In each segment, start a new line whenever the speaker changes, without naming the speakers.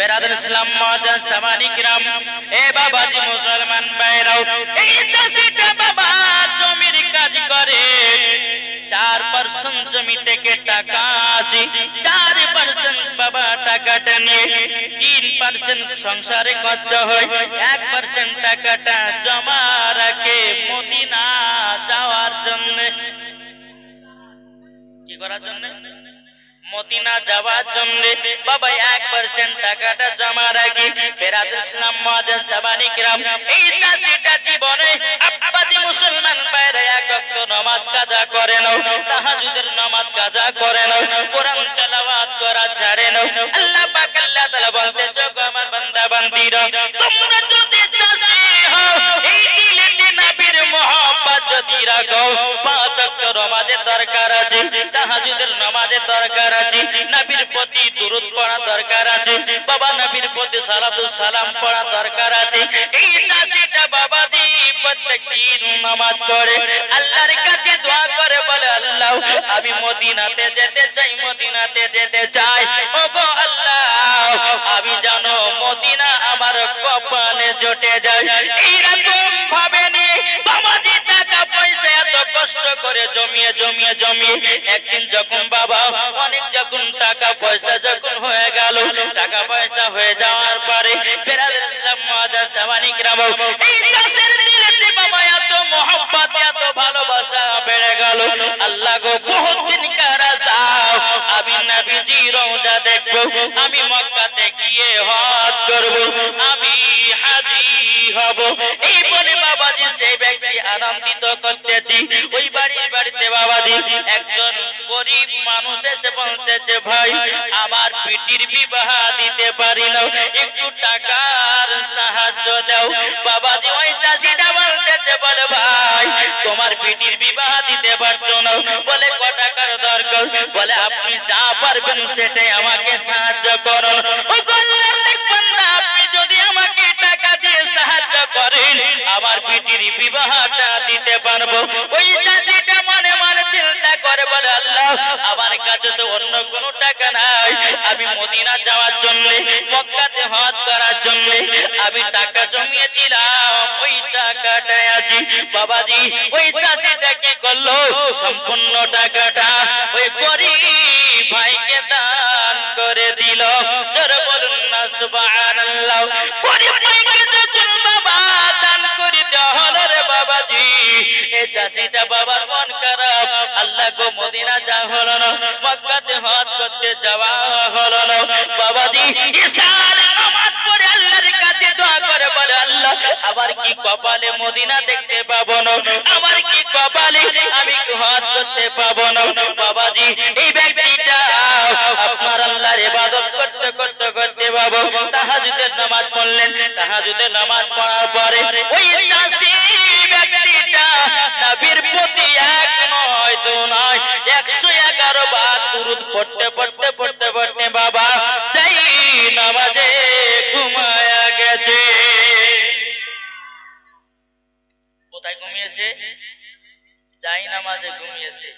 বেরাদার ইসলাম মাদান সামানি কিরাম, এ বাবাজি মুসলমান ভাইরাও, এই চাষিটা বাবা জমির কাজ করে, 4% জমি থেকে টাকা আসে, 4% বাবা টাকাটা নিয়ে 3% সংসারে খরচ হয়, 1% টাকাটা জমা রাখে মদিনা যাওয়ার জন্য। কি করার জন্য? মদিনা যাওয়ার জন্য বাবা 1% টাকাটা জমা রাখি। বেরাদার ইসলাম মুআজ্জাজ সাবানি কিরাম, এই চাচিটা জীবনে আব্বাজি মুসলমান ভাইরা এক ওয়াক্ত নামাজ কাজা করে নাও, তাহাজ্জুদের নামাজ কাজা করে নাও, কোরআন তেলাওয়াত করা ছাড়ে নাও। আল্লাহ পাক আল্লাহ তাআলা বলতেছে, আমার বান্দা বান্দীরা, তোমরা যদি চাষী হও, এই দিলেতে নবীর মুহাব্বত যদি রাখো, 5 ওয়াক্ত নামাজের দরকার আছে, তাহাজ্জুদের নামাজের দরকার আছে, নবীর প্রতি দুরূদ পড়া দরকার আছে, বাবা নবীর প্রতি সালাতু সালাম পড়া দরকার আছে। এই চাষিটা বাবাজি প্রত্যেকদিন নামাজ পড়ে, আল্লাহর কাছে দোয়া করে, বলে আল্লাহ আমি মদিনাতে যেতে চাই, মদিনাতে যেতে চাই, ওগো আল্লাহ আমি জানো মদিনা আমার কপালে জুটে যায়। এইরকম ভাবে নিয়ে বাবাজি টাকা পয়সা এত কষ্ট করে জমিয়ে জমিয়ে জমিয়ে একদিন যখন বাবা অনেক যখন টাকা পয়সা যখন হয়ে গেল, টাকা পয়সা হয়ে যাওয়ার পরে বেরাদার ইসলাম মুআজ্জাজ সাবানি কিরাম, এই চাষের দিলেতে বাবা এত মহব্বত এত ভালোবাসা বেড়ে গেল। আল্লাহ গো বহুত দিন কারা যাও, আমি নবীজি রওজা দেখব, আমি মক্কাতে গিয়ে হজ করব, আমি হাজী হব। এই বলে বাবাজি সেই ব্যক্তি আনন্দিত করতেছি। ওই বাড়িতে বাবাজি একজন গরিব মানুষ এসে বলতেছে, ভাই আমার বেটির বিবাহ দিতে পারি না, একটু টাকার সাহায্য দাও। বাবাজি ওই চাষিটা বলতেছে, বলে ভাই তোমার বেটির বিবাহ দিতে পারছো না, বলে ক টাকার দরকার, বলে আপনি যা পারবেন সেটাই আমাকে সাহায্য করুন। ও আল্লাহর বান্দা, আপনি যদি আমাকে টাকা দিয়ে সাহায্য করেন আমার বেটির বিবাহটা দিতে পারবো। ওই চাষিটা মনে মনে চিন্তা করে, বলে আল্লাহ আমার কাছে তো অন্য কোনো টাকা নাই, আমি মদিনা যাওয়ার জন্য মক্কাতে হজ করার জন্য আমি টাকা জমিয়েছিলাম, ওই টাকাটা আছে। বাবাজি ওই চাষিটা কি করলো, সম্পূর্ণ টাকাটা ওই গরিব ভাইকে দান করে দিল। জোরে বলুন না সুবহানাল্লাহ। গরিব ভাইকে যখন বাবা দান করে দেওয়া হলো রে বাবাজি, এই চাচিটা বাবার মন খারাপ, আল্লাহ গো মদিনা যাওয়া হলো না, মক্কাতে হজ করতে যাওয়া হলো না। বাবাজি ইশার নামাজ পড়ে আল্লাহর কাছে দোয়া করে, বলে আল্লাহ আমার কি কপালে মদিনা দেখতে পাবো না, আমার কি কপালে আমি হজ করতে পাবো না। বাবাজি এই ব্যক্তিটা আপনার আল্লাহর ইবাদত করতে করতে করতে বাবা তাহাজ্জুদের নামাজ পড়লেন। তাহাজ্জুদের নামাজ পড়ার পরে ওই চাষী ব্যক্তিটা নবীর প্রতি এক নয় দু নয় 111 বার দুরূদ পড়তে পড়তে পড়তে পড়তে বাবা যাই নামাজে ঘুমায়া গেছে। কোথায় ঘুমিয়েছে? যাই নামাজে ঘুমিয়েছে।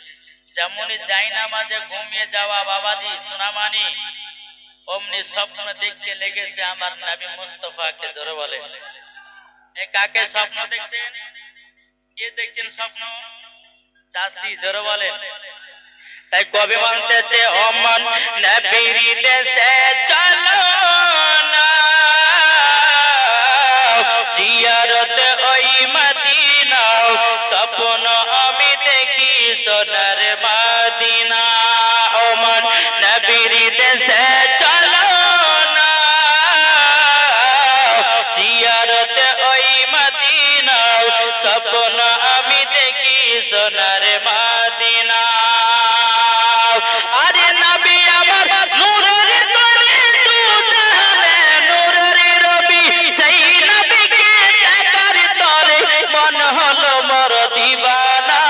যেমনই যাই নামাজে ঘুমিয়ে যাওয়া বাবাজি সোনামানি, অমনি স্বপ্ন দেখতে লেগেছে আমার নবী মুস্তাফাকে। জোরে বলে এ কাকে স্বপ্ন দেখছেন? কে দেখছেন স্বপ্ন? চাষি। জোরে বলেন। তাই কবি বলতেছে, ওমন নবীর দেশে চলো না, জিয়ারত ওই মদিনা, স্বপ্ন আমি দেখি সোনার মদিনা। ওমন নবীর দেশে চলো না, জিয়ারত ওই মদিনা, স্বপ্ন আমি দেখি সোনার মদিনা। আরে নবী আমার নূরের তরে দু জাহানে নূরের রবি, সেই নবীকে দেখার তরে মন হলো মোর দিওয়ানা,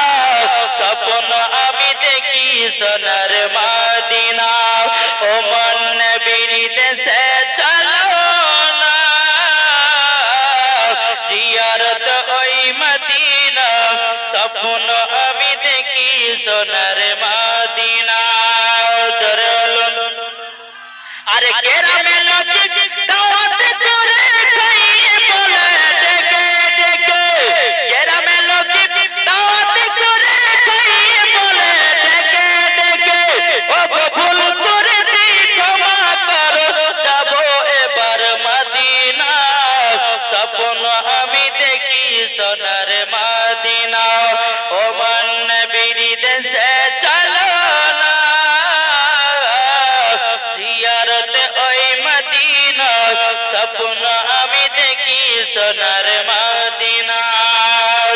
স্বপ্ন আমি দেখি সোনার মদিনা। ও মন নবীর দেশে চলো না, জিয়ারত ওই মদিনা, স্বপ্ন আমি দেখি সোনার মদিনা। আরে কেরামে লোকে স্বপ্ন আমি দেখি সোনার মদিনা ও মান নবীর দেশে চলো না জিয়ারতে ওই মদিনা স্বপ্ন আমি দেখি সোনার মদিনা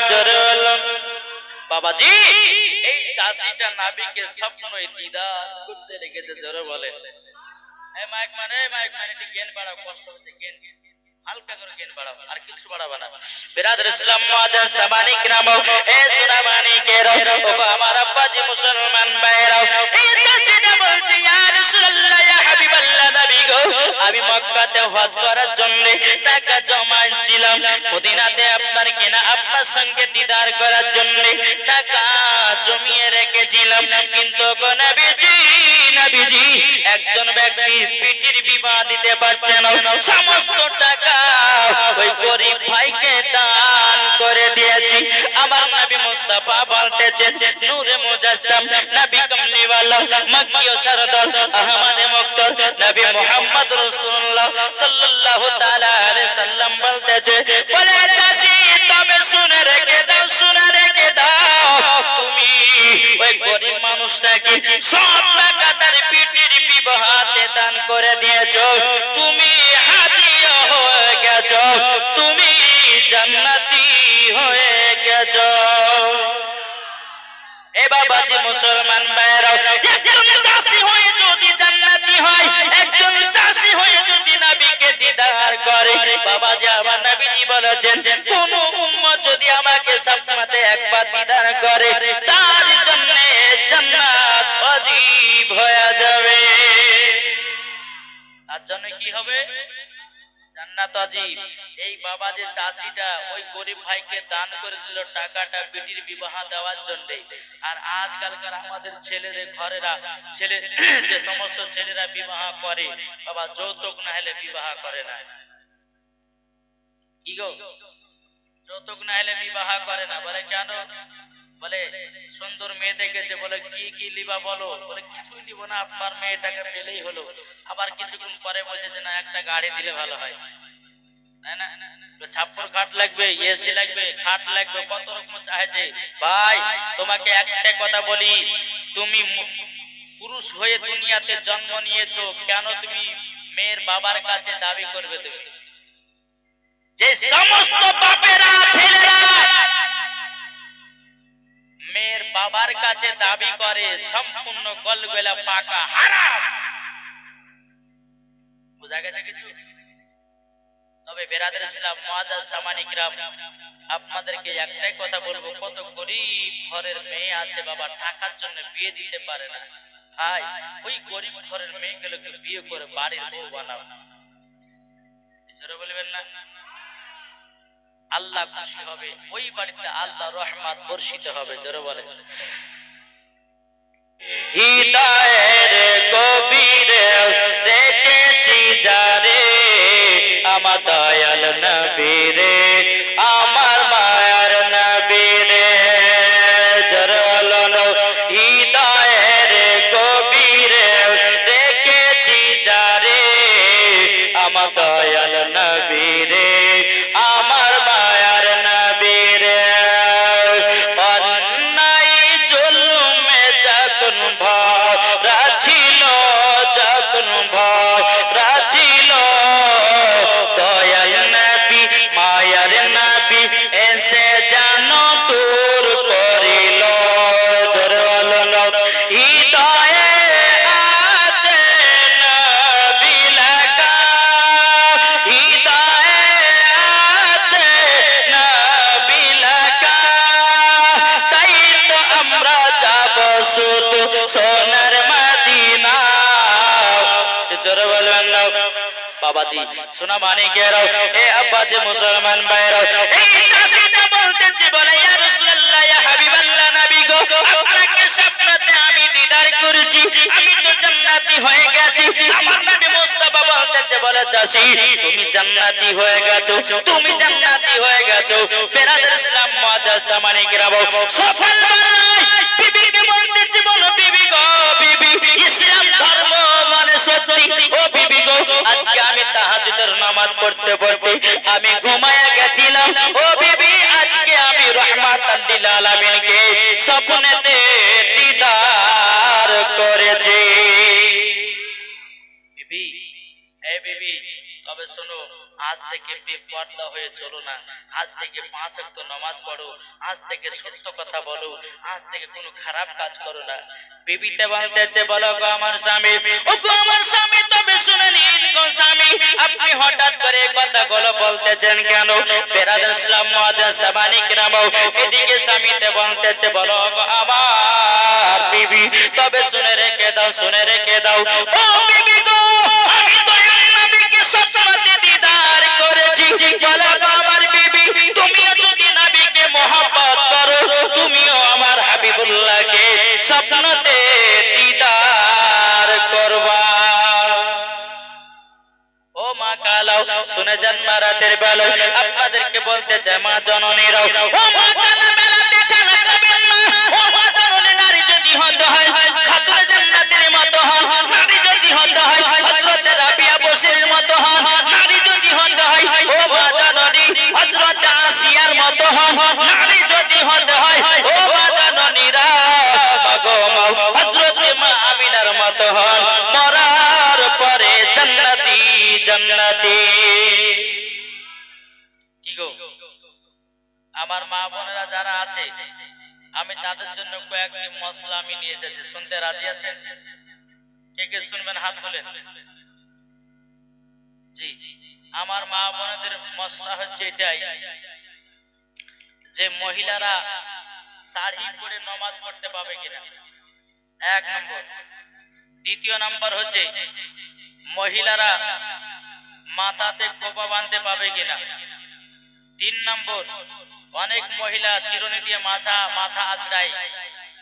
জরল বাবাজি এই চাষিটা নাবিকে স্বপ্নই দিদার করতে রেখেছে জোরে বলে এই মাইক মানে একটু জ্ঞান বাড়াও কষ্ট হচ্ছে জ্ঞান হালকা করে জ্ঞান বাড়াও আর কিছু বাড়াবা না বিরাদর ইসলাম মুআজ্জাজ সামানি কিরাম এ সুনামানি কেরো ও আমার আব্বাজি মুসলমান ভাইরাও এই চাষিটা বলছে ইয়া রাসূলুল্লাহ ইয়া হাবিবাল্লাহ নবী গো আমি মক্কাতে হজ করার জন্য টাকা জমাইছিলাম মদিনাতে আপনার কিনা আপনার সঙ্গে দিদার করার জন্য টাকা জমিয়ে রেখেছিলাম কিন্তু গো নবীজি একজন ব্যক্তি পিটির বিবাহ দিতে পারছে না সমস্ত টাকা ওই গরিব ভাইকে দান করে দিয়েছি আমার নবী মুস্তাফা বলতেছেন নূরে মুজাসসাম নবী কমলিওয়ালা মক্কি ও সরদার আহমদ মুক্তার নবী মুহাম্মদ রাসূলুল্লাহ সাল্লাল্লাহু তাআলা আলাইহি সাল্লাম বলতেছে বলে চাচি তবে শুনে রেখে দাও তুমি ওই গরিব মানুষটাকে সব টাকা তার পিটির বিবাহতে দান করে দিয়েছো তুমি হাজি হয়ে গেছো তুমি জান্নাতি হয়ে গেছো এ বাবাজি মুসলমান ভাইরা একজন চাষী হয়ে যদি জান্নাতি হয় একজন চাষী হয়ে যদি নবীকে দিদার করে বাবাজি আমার নবীজি বলেছেন কোন উম্মত যদি আমাকে সবসময় একবার দিদার করে তার জন্য জান্নাত ওয়াজিব হয়ে যাবে তার জন্য কি হবে জান্নাত ওয়াজিব এই বাবা যে চাষিটা ওই গরিব ভাইকে দান করে দিল টাকাটা বিটির বিবাহ দেওয়ার জন্য আর আজকালকার আমাদের ছেলেদের ঘরেরা ছেলে যে সমস্ত ছেলেরা বিবাহ করে বাবা যৌতুক না হলে বিবাহ করে না কি গো যৌতুক না হলে বিবাহ করে না বলে কেন বলে সুন্দর মেয়ে দেখেছে বলে কি লিবা বলো বলে কিছুই দিব না আপনার মেয়েটাকে পেলেই হলো আবার কিছুক্ষণ পরে বলছে যে না একটা গাড়ি দিলে ভালো হয় না ছাপ্পর খাট লাগবে এসি লাগবে খাট লাগবে কত রকম চাইছে ভাই তোমাকে একটা কথা বলি তুমি পুরুষ হয়ে দুনিয়াতে জন্ম নিয়েছো কেন তুমি মেয়ের বাবার কাছে দাবি করবে তুমি যে সমস্ত বাপেরা ছেলেরা মেয়ের বাবার কাছে দাবি করে সম্পূর্ণ গলগলা পাকা হারাম বুঝা গেছে কিছু তবে বেরাদার ইসলাম মুআজ্জাজ সামানি কিরাম আপনাদেরকে একটাই কথা বলবো কত গরিব ঘরের মেয়ে আছে বাবা টাকার জন্য বিয়ে দিতে পারে না ভাই ওই গরিব ঘরের মেয়েগুলোকে বিয়ে করে বাড়ির বউ বানাও জোরে বলবেন না আল্লাহ খুশি হবে ওই বাড়িতে আল্লাহ রহমত বর্ষিত হবে জোরে বলে হৃদয়ের গভীরে রেখেছি যারে আমার দয়াল নবী রে আমার মায়ার নবী রে জোরে বলো হৃদয়ের গভীরে রেখেছি যারে আমার দয়াল নবী রে আমার মায়ার নবী রে অন্যায় জুলুমে যখন ভরা ছিল যখন ভরা ছিল দয়াল নবী মায়ার নবী এসে যেন দূর করিল জোরে বলো হৃদয়ে আছে নবী লেখা হৃদয়ে আছে নবী লেখা তাই তো আমরা যাব শুধু সোনার মদিনা জোরে বলবেন না বাবাজি সোনা মানিকেরাও এ আব্বাজি মুসলমান ভাইরাও এই চাষিটা বলতেছে বলে ইয়া রাসূলুল্লাহ ইয়া হাবিবাল্লাহ নবী গো আপনাকে স্বপ্নতে আমি দিদার করেছি আমি তো জান্নাতি হয়ে গেছি আমার নবী মুস্তাফা বলতেছে বলে চাষি তুমি জান্নাতি হয়ে গেছো তুমি জান্নাতি হয়ে গেছো বেরাদার ইসলাম মুআজ্জাজ সামানি কিরাম সফল বানাই বিবিকে বলতেছে বলো বিবি গো বিবি ইসলাম ধর্ম মানে সত্যি ও বিবি গো আজকে আমি তাহাজ্জুদের নামাজ পড়তে পড়তে আমি ঘুমায় আলামিনকে স্বপ্নেতে দিদার করেছে। বিবি, এই বিবি, তবে শোনো, আজ থেকে বেপরদা হয়ে চলো না, আজ থেকে 5 ওয়াক্ত নামাজ পড়ো, আজ থেকে সত্য কথা বলো, আজ থেকে কোনো খারাপ কাজ করো না। বিবিতে বলতেছে, বলো গো আমার স্বামী, ও গো আমার স্বামী, তবে শুনে নিন গো স্বামী, আপনি হঠাৎ করে কথাগুলো বলতেছেন কেন? বেরাদার ইসলাম মুআজ্জিন সাবানি কিরাম, এদিকে স্বামীতে বলতেছে, বলো গো আমার বিবি, তবে শুনে রেখে দাও, শুনে রেখে দাও, ও বিবি গো, আমি তো নবীকে স্বপ্নে দিদার করেছি। বলো গো আমার বিবি, তুমিও যদি নবীকে মহব্বত করো, তুমিও আমার হাবিবুল্লাহকে স্বপ্নতে দিদার করবা। ও মা কালাও, শুনে যান মা রাতের বেলায় আপনাদেরকে বলতে চাই, মা জননীরাও, ও মা কালা বেলাতে ঠেলা খাবেন না। ও মা জননী, নারী যদি হতে হয় খাতুনে জান্নাতের মতো হন, নারী যদি হতে হয় হযরত রাবিয়া বসিরের মতো হন, নারী যদি হতে হয় ও মা জননী হযরত আসিয়ার মতো হন, নারী যদি হতে হয় ও মা জননীরা মাগো মা হযরত মা আমিনার মতো হন, মরার পরে জান্নাতি জান্নাতি। কি গো আমার মা বোনেরা যারা আছে, আমি তাদের জন্য কয়েকটি মশলা আমি নিয়ে এসেছি, শুনতে রাজি আছেন? কে কে শুনবেন হাত তোলেন। জি, আমার মা বোনদের মশলা হচ্ছে এটাই, যে মহিলারা শাড়ি পরে নামাজ পড়তে পাবে কিনা, 1 নম্বর। দ্বিতীয় নাম্বার হচ্ছে মহিলারা মাথাতে কোপা বাঁধতে পাবে কিনা। 3 নম্বর, অনেক মহিলা চিরুনি দিয়ে মাথা আঁচড়ায়,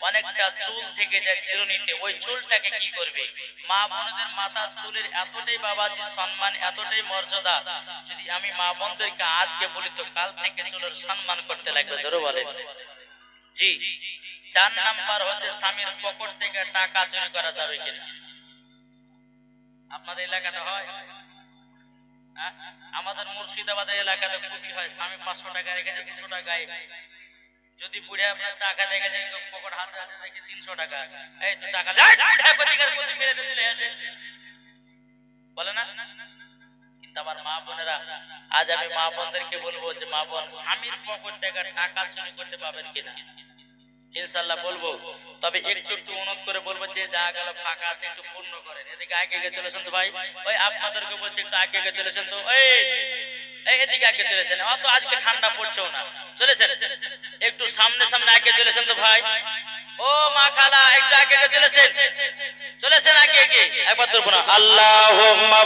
অনেকটা চুল থেকে যায় চিরুনিতে, ওই চুলটাকে কি করবে? মা বোনদের মাথার চুলের এতটাই বাবাজি সম্মান, এতটাই মর্যাদা, যদি আমি মা বোনদেরকে আজকে বলি তো কাল থেকে চুলের সম্মান করতে লাগবে, জোরে বলে। জি। 4 নাম্বার হচ্ছে স্বামীর পকেট থেকে টাকা চুরি করা যাবে কিনা। আপনাদের এলাকাতে হয়? আমাদের মুর্শিদাবাদের এলাকাতে খুবই হয়, স্বামী 500 টাকা রেখেছে, 200 টাকায় যদি বুড়ে আপনার চা খাতে গেছে, পকেট হাতে আছে দেখছি 300 টাকা, এই তো টাকা বলে না। কিন্তু আমার মা বোনেরা, আজ আমি মা বোনদেরকে বলবো যে মা বোন, স্বামীর পকেট থেকে টাকা চুরি করতে পাবেন কিনা, ইনশাআল্লাহ বলবো। তবে একটু একটু অনুরোধ করে বলবো, যে জায়গাগুলো ফাঁকা আছে একটু পূর্ণ করেন। এদিকে আগে চলেছেন তো ভাই, ওই আপনাদেরকে বলছি একটু আগে চলেছেন তো, এই এদিকে আগে চলেছেন, অত আজকে ঠান্ডা পড়ছেও না, চলেছেন একটু সামনে সামনে আগে চলেছেন তো ভাই। ও মা খালা, একটু আগে চলেছেন, চলেছেন আগে আগে, একবার তো না আল্লাহুম্মা।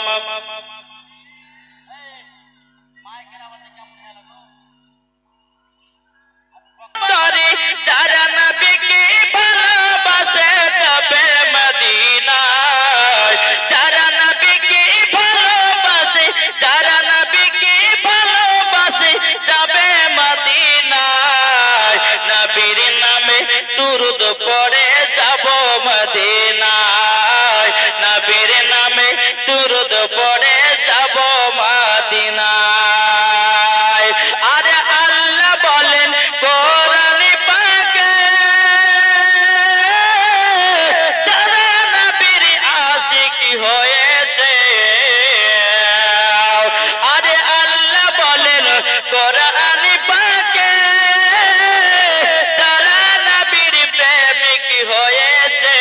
যারা নবীকে ভালোবাসে যাবে মদিনায়, যারা নবীকে ভালোবাসে, যারা নবীকে ভালোবাসে যাবে মদিনায়, নবীর নামে দুরূদ পড়ে যাব মদিনায়, নবীর নামে দুরূদ পড়ে যাব মদিনায়। আরে আল্লাহ বলেন কোরআনে পাকে, যারা নবীর আশিক হয়েছে, আরে আল্লাহ বলেন কোরআনে পাকে, যারা নবীর প্রেমিক হয়েছে,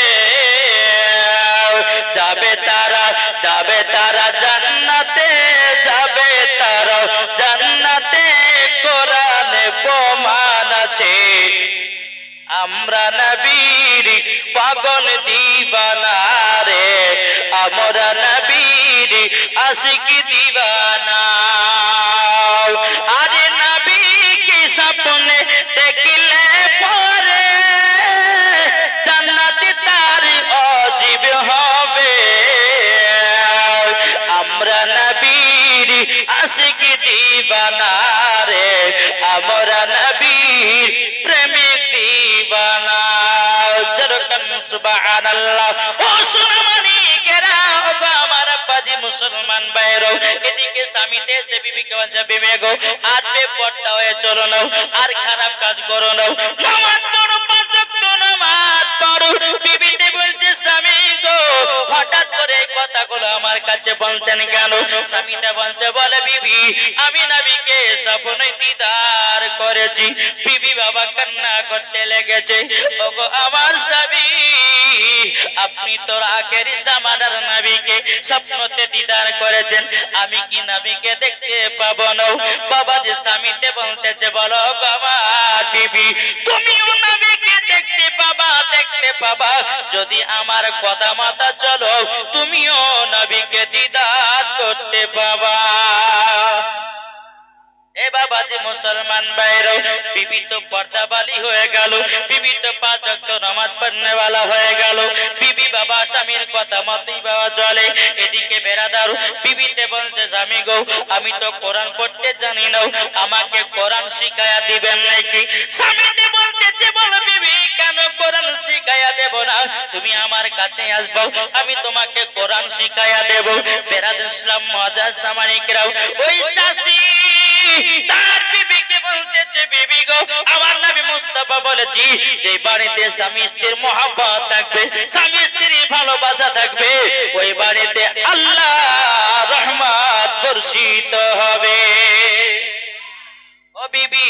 যাবে তারা, যাবে তারা জান্নাতে, যাবে তারা জান্নাতে, কোরআনে প্রমাণ আছে। আমরা নবীর পাগল দিওয়ানা রে, আমরা নবীর আশিক দিওয়ানা। আজ নবীকে স্বপ্নে দেখলে পরে জান্নাতে তার অজীব হবে। আমরা নবীর আশিক দিওয়ানা রে, আমরা নবীর প্রেমিক দিওয়ানা। যেরকম সুবহানাল্লাহ। ও সোনামণিকেরা, ও আমার আব্বাজি মুসলমান ভাইরা, এদিকে স্বামীতে এসে বিবিকে বলছে বিবি গো আর বেপরদা হয়ে চলো না, আর খারাপ কাজ করো না, নামাজ পড়ো, পাঁচ ওয়াক্ত নামাজ পড়ো। বিবিতে বলছে স্বামী গো হঠাৎ করে এই কথাগুলো আমার কাছে বলছেন কেন? স্বামীটা বলছে বলে বিবি আমি নবীকে স্বপ্নে দিদার করেছি। বিবি বাবা কান্না করতে লেগেছে, ওগো আমার স্বামী আপনি তো আখেরি জামানার নবীকে স্বপ্নতে দিদার করেছেন, আমি কি নবীকে দেখতে পাবো না? বাবা যে স্বামীতে বলতেছে বলো বাবা বিবি তুমিও নবীকে দেখতে পাবা, দেখতে পাবা যদি আমার কথা মাতা চলো তুমিও নবীকে দিদার করতে পাবা। এ বাবা যে মুসলমান ভাইরা, বিবি তো পর্দাবালি হয়ে গেল, বিবি তো পাঁচ ওয়াক্ত নামাজ পড়নে वाला হয়ে গেল, বিবি বাবা স্বামীর কথা মতই বাবা চলে। এদিকে বেরাদার বিবিতে বলছে স্বামী গো আমি তো কোরআন পড়তে জানি না, আমাকে কোরআন শিখায়া দিবেন নাকি? স্বামীতে বলতেছে বল বিবি কেন কোরআন শিখায়া দেব না, তুমি আমার কাছে আসবে আমি তোমাকে কোরআন শিখায়া দেব। বেরাদার ইসলাম মুআজ্জাজ সামানিকরাও, ওই চাষি তার বিবিকে বলতেছে বিবি গো আমার নবী মুস্তাফা বলেছি যে বাড়িতে স্বামী স্ত্রীর মহব্বত থাকবে, স্বামী স্ত্রীর ভালোবাসা থাকবে, ওই বাড়িতে আল্লাহ রহমত বর্ষিত হবে। ও বিবি,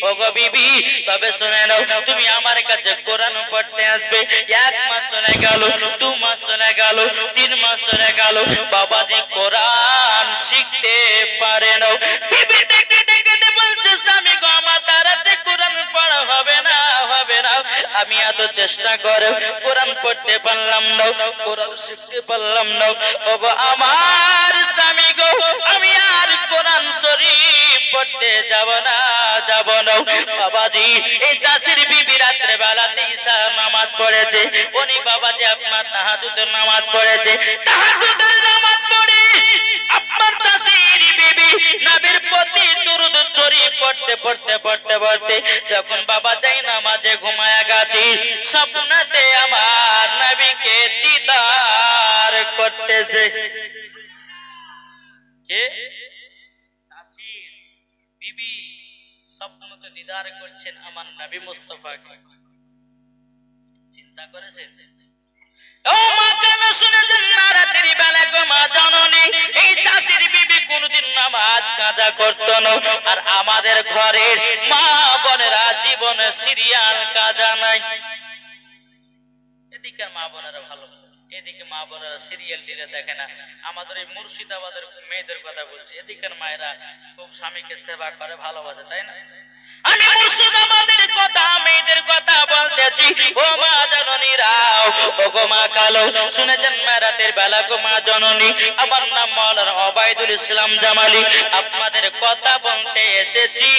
ও গো বিবি তবে শুনে নাও তুমি আমার কাছে কোরআন পড়তে আসবে। এক মাস চলে গেল, 2 মাস চলে গেল, 3 মাস চলে গেল, বাবাজি কোরআন শিখতে পারে না। বিবি দেখে দেখে বলছে স্বামী গো আমার দ্বারাতে কোরআন পড়া হবে না, হবে না, আমি এত চেষ্টা করে কোরআন পড়তে পারলাম না, কোরআন শিখতে পারলাম না। ও গো আমার স্বামী গো আমি আর কোরআন শরীফ পড়তে যাব না, যাব না। বাবাজি এই চাষির বিবি রাত্রে বেলাতে ঈশা নামাজ পড়েছে, উনি বাবাজি আপনার তাহাজ্জুদের নামাজ পড়েছে, তাহাজ্জুদের নামাজ পড়ে আপনার চাষির বিবি নবীর প্রতি দুরূদ শরীফ পড়তে পড়তে পড়তে পড়তে যখন বাবা যাই নামাজে ঘুমায়া গেছি, স্বপ্নতে আমার নবীকে দিদার করতেছে। কে? চাষির বিবি স্বপ্নতে দিদার করছেন আমার নবী মুস্তাফাকে। চিন্তা করেছেন? ও মা কেন শুনেছেন না রাতের বেলা গো মা জননী এই চাষির বিবি কোনদিন নামাজ কাজা করতো না, আর আমাদের ঘরের মা বোনেরা জীবনে সিরিয়াল কাজা নাই। এদিকে মা বোনেরা ভালো, এদিকে মা বোনেরা সিরিয়াল টিরে দেখে না। আমাদের এই মুর্শিদাবাদের মেয়েদের কথা বলছি, এদিকের মায়েরা খুব স্বামীকে সেবা করে, ভালোবাসে, তাই না? আমি মুর্শিদাবাদের কথা মেয়েদের কথা বলতেছি। ও মা জননীরাও, ও গো মা কালো শুনেছেন মা রাতের বেলা গো মা জননী আমার নাম মাওলানা ওবায়দুল ইসলাম জামালি, আপনাদের কথা বলতে এসেছি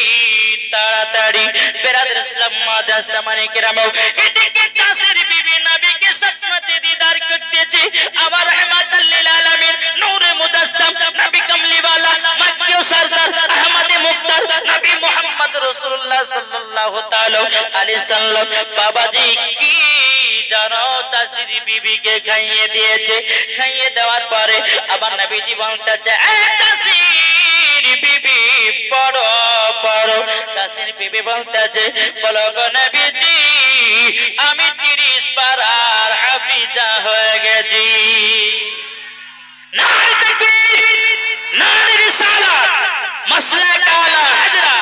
তাড়াতাড়ি। বেরাদার ইসলাম মুআজ্জাজ সামানিকরাও, এদিকে চাষের বিবি নবীকে স্বপ্নতে দিদার করতেছে, আমার রহমাতুল লিল আলামিন নূরে মুজাসসাম নবী কামলিওয়ালা মক্কি সরদার আহমদে মুক্তার নবী মুহাম্মদ রাসূলুল্লাহ সাল্লাল্লাহু তাআলা আলাইহি সাল্লাম বাবাজি কি জানো চাষির বিবিকে খাইয়ে দিয়েছে। খাইয়ে দেওয়ার পরে আমার নবীজি বলতেছে এ চাষির বিবি পড়ো পড়ো। চাষির বিবি বলতেছে বলো গো নবীজি আমি 30 পারার হাফিজা হয়ে গেছি। নারে তাকবীর, নারে রিসালাত, মাসলাক আলা হাজরা,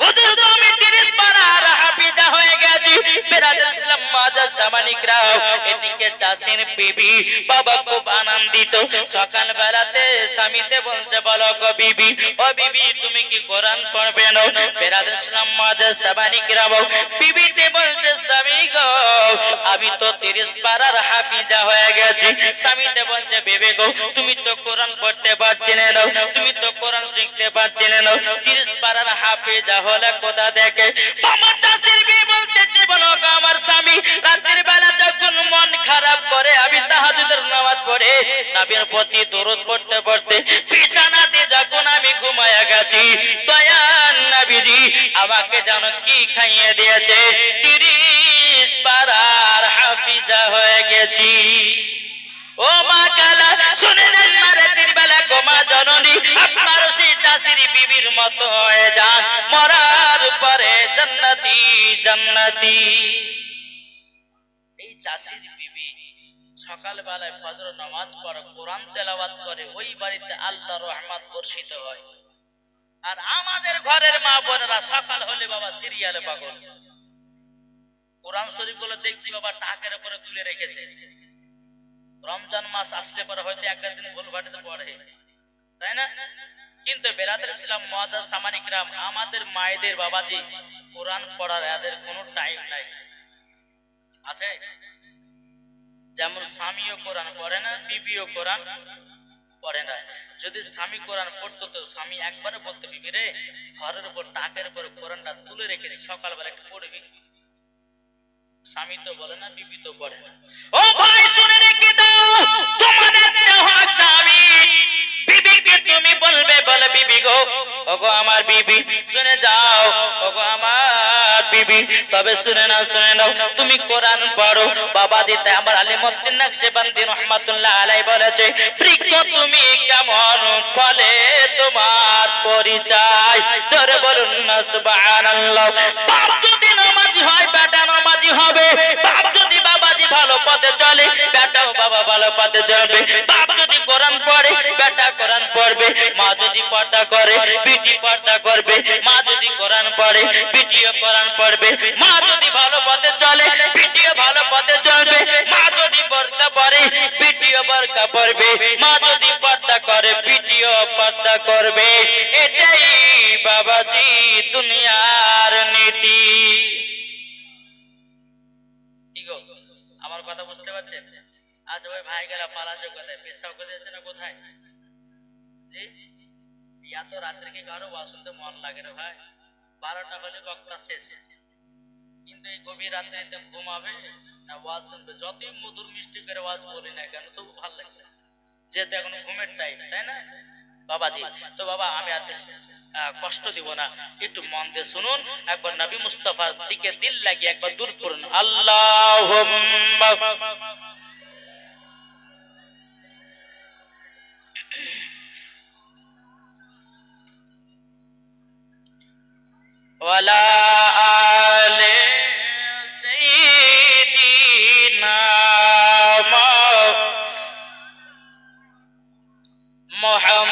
ওদের তো আমি 30 পারার হাফিজা হয়ে গেছি। বেরাদার ইসলাম মুআজ্জাজ সামানিকরাও, এদিকে চাষির বিবি বাবা খুব আনন্দিত। সকাল বেলাতে স্বামীতে বলছে বলো গো বিবি, ও বিবি তুমি কি কোরআন পড়বে না? বেরাদার ইসলাম মুআজ্জাজ সামানিকরাও, বিবিতে বলছে স্বামী গো আমি তো 30 পারার হাফিজা হয়ে গেছি। স্বামীতে বলছে বিবি গো তুমি তো কোরআন পড়তে পারছিলে না, তুমি তো কোরআন শিখতে পারছিলে না, 30 পারার হাফিজা হলে কোথা দেখে? আমার চাষির বিবি বলতেছে বলো গো আমার স্বামী রাতের বেলা যখন মন খারাপ করে আমি তাহাজ্জুদের নামাজ পড়ে নবীর প্রতি দরুদ পড়তে পড়তে বিছানাতে যখন আমি ঘুমায়া গেছি, দয়াল নবীজি আমাকে জানো কি খাইয়ে দিয়েছে? 30 পারার হাফিজা হয়ে গেছি। ও মা কালা শুনে যান মারাতির বেলা গোমা জননী আপনার সেই চাষির বিবির মতো হয়ে যান মরার পরে জান্নাতি জান্নাতি। এই চাষির বিবি সকাল বেলায় ফজর নামাজ পড়ে কোরআন তেলাওয়াত করে ওই বাড়িতে আল্লাহর রহমত বর্ষিত হয়। আর আমাদের ঘরের মা বোনেরা সকাল হলে বাবা সিরিয়ালে পাগল, কোরআন শরীফ গুলো দেখছি বাবা টাকের উপরে তুলে রেখেছে। রমজান মাস আসলে পরে হয়তো একটা দিন ভুল ভাটিতে পড়ে, তাই না? কিন্তু বেরাদুল ইসলাম মুআজ্জাজ সামানিক রাম আমাদের মায়েদের বাবাজি কোরআন পড়ার এদের কোনো টাইম নাই আছে। যেমন স্বামীও কোরআন পড়ে না, বিবিও কোরআন পড়ে না। যদি স্বামী কোরআন পড়তো তো স্বামী একবারে বলতো বিবি রে ঘরের উপর টাকের উপর কোরআনটা তুলে রেখে সকালবেলা একটু পড়বি। স্বামী তো বলে না, বিবি তো পড়ে না। ও ভাই শুনে রেখে দাও, তোমাদের হক স্বামী বিবিকে তুমি বলবে বলে বিবি গো, ওগো আমার বিবি শুনে যাও, ওগো আমার বিবি। তবে শুনে নাও তুমি কোরআন পড়ো। বাবা দিতে আমার আলিমউদ্দিন নকশবন্দি রহমাতুল্লাহ আলাইহি বলেছে বৃক্ষ তুমি কেমন ফলে তোমার পরিচয়। জোরে বলুন না সুবহানাল্লাহ। বাপ যদি নামাজি হয় বেটা নামাজি হবে, বাপ যদি বাবাজি ভালো পথে চলে বেটাও বাবা ভালো পথে চলবে। বাপ যদি কোরআন পড়ে বেটা কোরআন পড়বে, মা যদি পর্দা করে বিটি পর্দা করবে। মা যদি কোরআন পড়ে বিটিও কোরআন পড়বে। মা যদি ভালো পথে চলে বিটিও ভালো পথে চলবে। মা যদি বোরকা পরে বিটিও বোরকা পরবে। মা যদি পর্দা করে বিটিও পর্দা করবে। এটাই বাবাজি দুনিয়ার নীতি। আমার কথা বুঝতে পারছেন? আজ ওই ভাই গেলা পালাজে কোথায়, পেশাব করে দিয়েছে না কোথায়? জি এত রাত্রে কি কারো ওয়াজ শুনতে মন লাগে রে ভাই? 12টা হলে বক্তা শেষ, কিন্তু এই গভীর রাত্রিতে ঘুমাবে না ওয়াজ শুনবে? যতই মধুর মিষ্টি করে ওয়াজ বলি না কেন তবু ভালো লাগবে, যেহেতু এখন ঘুমের টাইম, তাই না বাবাজি? তো বাবা আমি আর বেশি কষ্ট দিব না, একটু মন দিয়ে শুনুন। একবার নবী মুস্তাফার দিকে দিল লাগিয়ে একবার দূর করুন আল্লাহুম্মা ওয়ালা আলে সাইয়্যিদিনা মুহাম্মদ